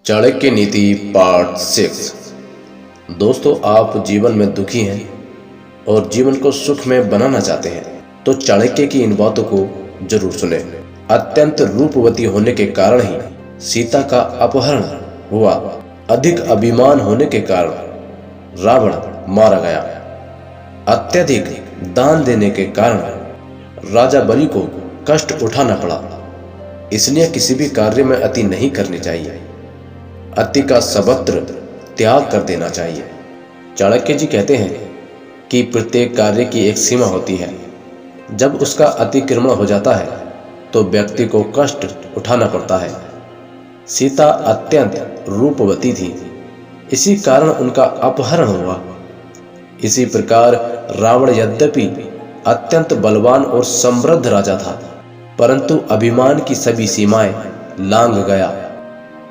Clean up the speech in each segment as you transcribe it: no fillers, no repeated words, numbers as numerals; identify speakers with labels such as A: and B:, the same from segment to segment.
A: चाणक्य नीति पार्ट 6। दोस्तों, आप जीवन में दुखी हैं और जीवन को सुख में बनाना चाहते हैं तो चाणक्य की इन बातों को जरूर सुने। अत्यंत रूपवती होने के कारण ही सीता का अपहरण हुआ। अधिक अभिमान होने के कारण रावण मारा गया। अत्यधिक दान देने के कारण राजा बलि को कष्ट उठाना पड़ा। इसलिए किसी भी कार्य में अति नहीं करनी चाहिए। अति का सर्वत्र त्याग कर देना चाहिए। चाणक्य जी कहते हैं कि प्रत्येक कार्य की एक सीमा होती है। जब उसका अतिक्रमण हो जाता है तो व्यक्ति को कष्ट उठाना पड़ता है। सीता अत्यंत रूपवती थी, इसी कारण उनका अपहरण हुआ। इसी प्रकार रावण यद्यपि अत्यंत बलवान और समृद्ध राजा था, परंतु अभिमान की सभी सीमाएं लांघ गया।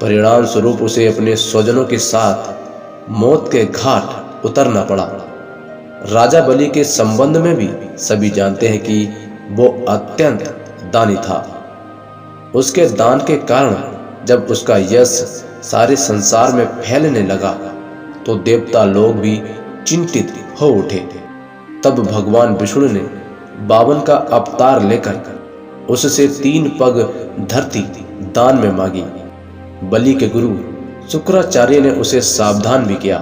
A: परिणाम स्वरूप उसे अपने स्वजनों के साथ मौत के घाट उतरना पड़ा। राजा बलि के संबंध में भी सभी जानते हैं कि वो अत्यंत दानी था। उसके दान के कारण जब उसका यश सारे संसार में फैलने लगा तो देवता लोग भी चिंतित हो उठे। तब भगवान विष्णु ने बावन का अवतार लेकर उससे 3 पग धरती दान में मांगी। बलि के गुरु शुक्राचार्य ने उसे सावधान भी किया,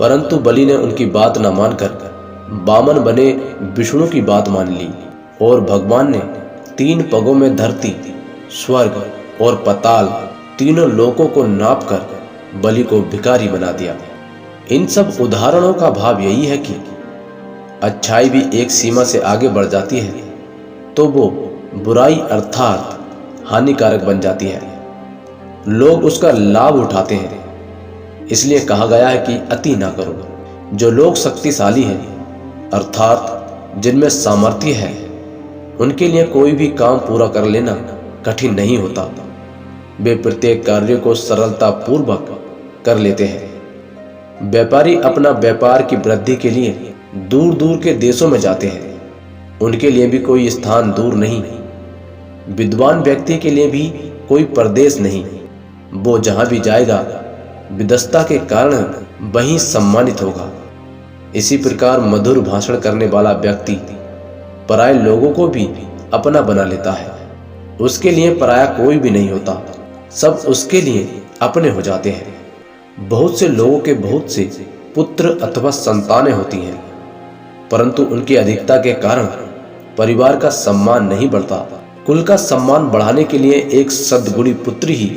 A: परंतु बलि ने उनकी बात न मानकर वामन बने विष्णु की बात मान ली और भगवान ने 3 पगों में धरती, स्वर्ग और पाताल तीनों लोकों को नापकर बलि को भिखारी बना दिया। इन सब उदाहरणों का भाव यही है कि अच्छाई भी एक सीमा से आगे बढ़ जाती है तो वो बुराई अर्थात हानिकारक बन जाती है। लोग उसका लाभ उठाते हैं। इसलिए कहा गया है कि अति ना करो। जो लोग शक्तिशाली हैं अर्थात जिनमें सामर्थ्य है, उनके लिए कोई भी काम पूरा कर लेना कठिन नहीं होता। वे प्रत्येक कार्य को सरलता पूर्वक कर लेते हैं। व्यापारी अपना व्यापार की वृद्धि के लिए दूर दूर के देशों में जाते हैं। उनके लिए भी कोई स्थान दूर नहीं। विद्वान व्यक्ति के लिए भी कोई परदेश नहीं। वो जहां भी जाएगा विदस्ता के कारण वहीं सम्मानित होगा। इसी प्रकार मधुर भाषण करने वाला व्यक्ति पराये लोगों को भी अपना बना लेता है। उसके लिए पराया कोई भी नहीं होता, सब उसके लिए अपने हो जाते हैं। बहुत से लोगों के बहुत से पुत्र अथवा संतानें होती हैं, परंतु उनकी अधिकता के कारण परिवार का सम्मान नहीं बढ़ता। कुल का सम्मान बढ़ाने के लिए एक सद्गुणी पुत्र ही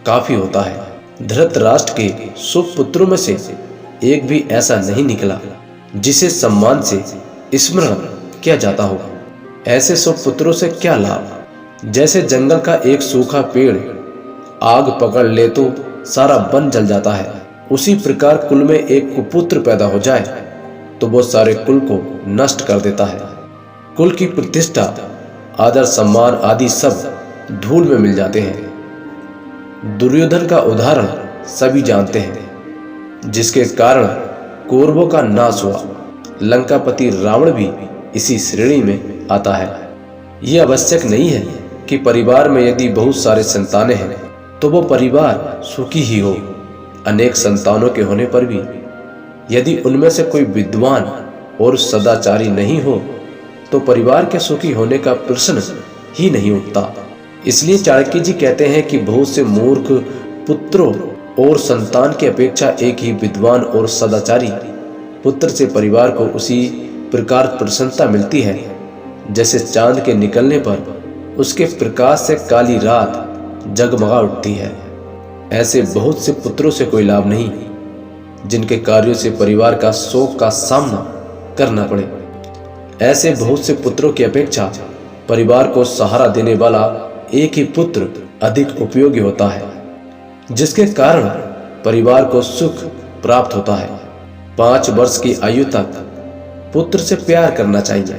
A: काफी होता है। धृतराष्ट्र के सुपुत्रों में से एक भी ऐसा नहीं निकला जिसे सम्मान से स्मरण किया जाता हो। ऐसे सुपुत्रों से क्या लाभ? जैसे जंगल का एक सूखा पेड़ आग पकड़ ले तो सारा वन जल जाता है, उसी प्रकार कुल में एक कुपुत्र पैदा हो जाए तो वो सारे कुल को नष्ट कर देता है। कुल की प्रतिष्ठा, आदर, सम्मान आदि सब धूल में मिल जाते हैं। दुर्योधन का उदाहरण सभी जानते हैं, जिसके कारण कौरवों का नाश हुआ। लंकापति रावण भी इसी श्रेणी में आता है। यह आवश्यक नहीं है कि परिवार में यदि बहुत सारे संतानें हैं तो वो परिवार सुखी ही हो। अनेक संतानों के होने पर भी यदि उनमें से कोई विद्वान और सदाचारी नहीं हो तो परिवार के सुखी होने का प्रश्न ही नहीं उठता। इसलिए चाणक्य जी कहते हैं कि बहुत से मूर्ख पुत्रों और संतान की अपेक्षा एक ही विद्वान और सदाचारी पुत्र से परिवार को उसी प्रकार प्रसन्नता मिलती है जैसे चांद के निकलने पर उसके प्रकाश से काली रात जगमगा उठती है। ऐसे बहुत से पुत्रों से कोई लाभ नहीं जिनके कार्यों से परिवार का शोक का सामना करना पड़े। ऐसे बहुत से पुत्रों की अपेक्षा परिवार को सहारा देने वाला एक ही पुत्र अधिक उपयोगी होता है, जिसके कारण परिवार को सुख प्राप्त होता है। 5 वर्ष की आयु तक पुत्र से प्यार करना चाहिए।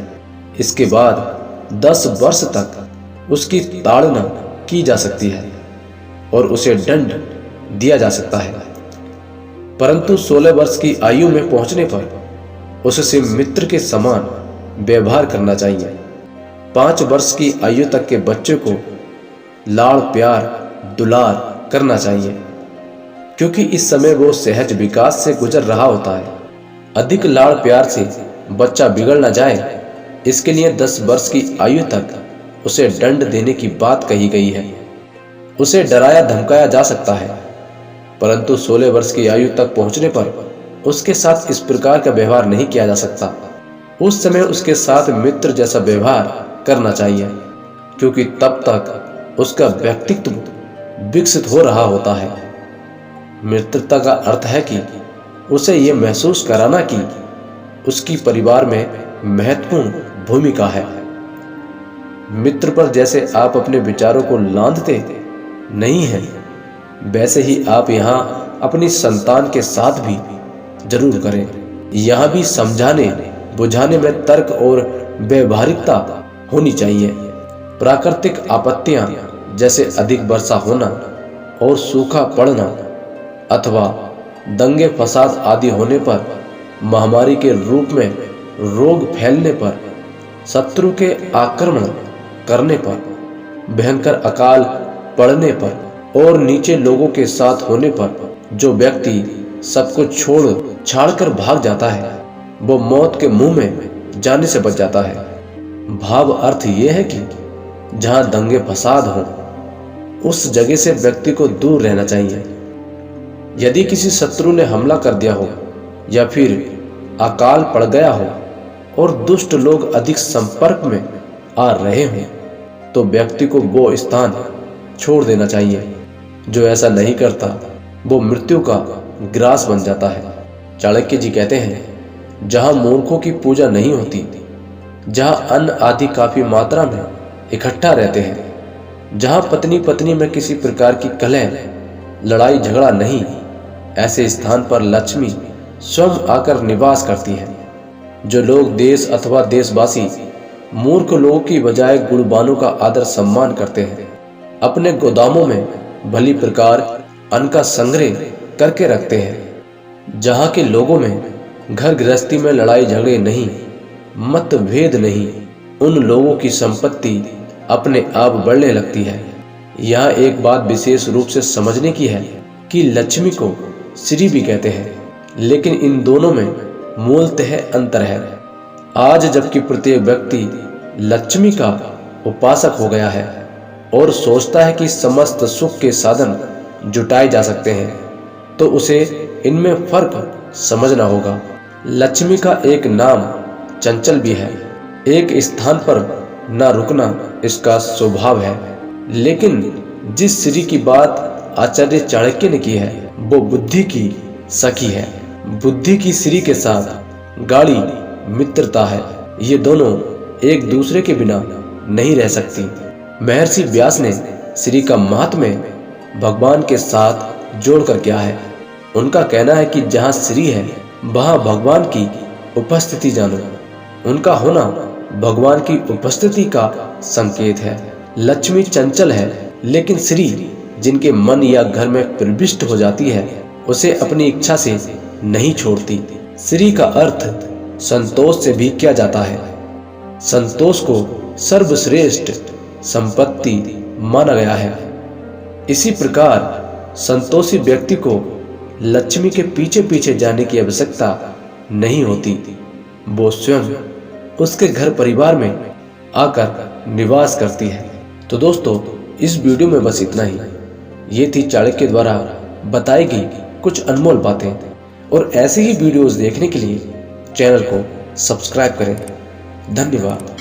A: इसके बाद 10 वर्ष तक उसकी ताड़ना की जा सकती है और उसे दंड दिया जा सकता है, परंतु 16 वर्ष की आयु में पहुंचने पर उससे मित्र के समान व्यवहार करना चाहिए। 5 वर्ष की आयु तक के बच्चे को लाड़ प्यार दुलार करना चाहिए। क्योंकि इस समय वो सहज विकास से गुजर रहा होता है। अधिक लाड़ प्यार से बच्चा बिगड़ न जाए, इसके लिए 10 वर्ष की आयु तक उसे दंड देने की बात कही गई है। उसे डराया धमकाया जा सकता है, परंतु 16 वर्ष की आयु तक पहुंचने पर उसके साथ इस प्रकार का व्यवहार नहीं किया जा सकता। उस समय उसके साथ मित्र जैसा व्यवहार करना चाहिए, क्योंकि तब तक उसका व्यक्तित्व विकसित हो रहा होता है। मित्रता का अर्थ है कि उसे यह महसूस कराना कि उसकी परिवार में महत्वपूर्ण भूमिका है। मित्र पर जैसे आप अपने विचारों को लांघते नहीं हैं, वैसे ही आप यहाँ अपनी संतान के साथ भी जरूर करें। यहाँ भी समझाने बुझाने में तर्क और व्यवहारिकता होनी चाहिए। प्राकृतिक आपत्तियां जैसे अधिक वर्षा होना और सूखा पड़ना अथवा दंगे फसाद आदि होने पर, महामारी के रूप में रोग फैलने पर, शत्रु के आक्रमण करने पर, भयंकर अकाल पड़ने पर और नीचे लोगों के साथ होने पर जो व्यक्ति सब कुछ छोड़ छाड़ कर भाग जाता है, वो मौत के मुंह में जाने से बच जाता है। भाव अर्थ ये है कि जहां दंगे फसाद हो, उस जगह से व्यक्ति को दूर रहना चाहिए। यदि किसी शत्रु ने हमला कर दिया हो या फिर अकाल पड़ गया हो और दुष्ट लोग अधिक संपर्क में आ रहे हों, तो व्यक्ति को वो स्थान छोड़ देना चाहिए। जो ऐसा नहीं करता वो मृत्यु का ग्रास बन जाता है। चाणक्य जी कहते हैं, जहां मूर्खों की पूजा नहीं होती, जहां अन्न आदि काफी मात्रा में इकट्ठा रहते हैं, जहां पत्नी पत्नी में किसी प्रकार की कलह लड़ाई झगड़ा नहीं, ऐसे स्थान पर लक्ष्मी स्वयं आकर निवास करती है। जो लोग देश अथवा देशवासी मूर्ख लोगों की बजाय गुणवानों का आदर सम्मान करते हैं, अपने गोदामों में भली प्रकार अन्न का संग्रह करके रखते हैं, जहां के लोगों में घर गृहस्थी में लड़ाई झगड़े नहीं, मतभेद नहीं, उन लोगों की संपत्ति अपने आप बढ़ने लगती है। यहाँ एक बात विशेष रूप से समझने की है कि लक्ष्मी को श्री भी कहते हैं, लेकिन इन दोनों में मूलतः अंतर है। आज जबकि प्रत्येक व्यक्ति लक्ष्मी का उपासक हो गया है और सोचता है कि समस्त सुख के साधन जुटाए जा सकते हैं, तो उसे इनमें फर्क समझना होगा। लक्ष्मी का एक नाम चंचल भी है। एक स्थान पर न रुकना इसका स्वभाव है। लेकिन जिस श्री की बात आचार्य चाणक्य ने की है, वो बुद्धि की सखी है। बुद्धि की श्री के साथ गाढ़ी मित्रता है। ये दोनों एक दूसरे के बिना नहीं रह सकती। महर्षि व्यास ने श्री का महात्म्य भगवान के साथ जोड़कर किया है। उनका कहना है कि जहाँ श्री है वहाँ भगवान की उपस्थिति जानो। उनका होना भगवान की उपस्थिति का संकेत है। लक्ष्मी चंचल है, लेकिन श्री जिनके मन या घर में प्रविष्ट हो जाती है, उसे अपनी इच्छा से नहीं छोड़ती। श्री का अर्थ संतोष से भी किया जाता है। संतोष को सर्वश्रेष्ठ संपत्ति माना गया है। इसी प्रकार संतोषी व्यक्ति को लक्ष्मी के पीछे पीछे जाने की आवश्यकता नहीं होती। वो स्वयं उसके घर परिवार में आकर निवास करती है। तो दोस्तों, इस वीडियो में बस इतना ही। ये थी चाणक्य द्वारा बताई गई कुछ अनमोल बातें। और ऐसे ही वीडियोस देखने के लिए चैनल को सब्सक्राइब करें। धन्यवाद।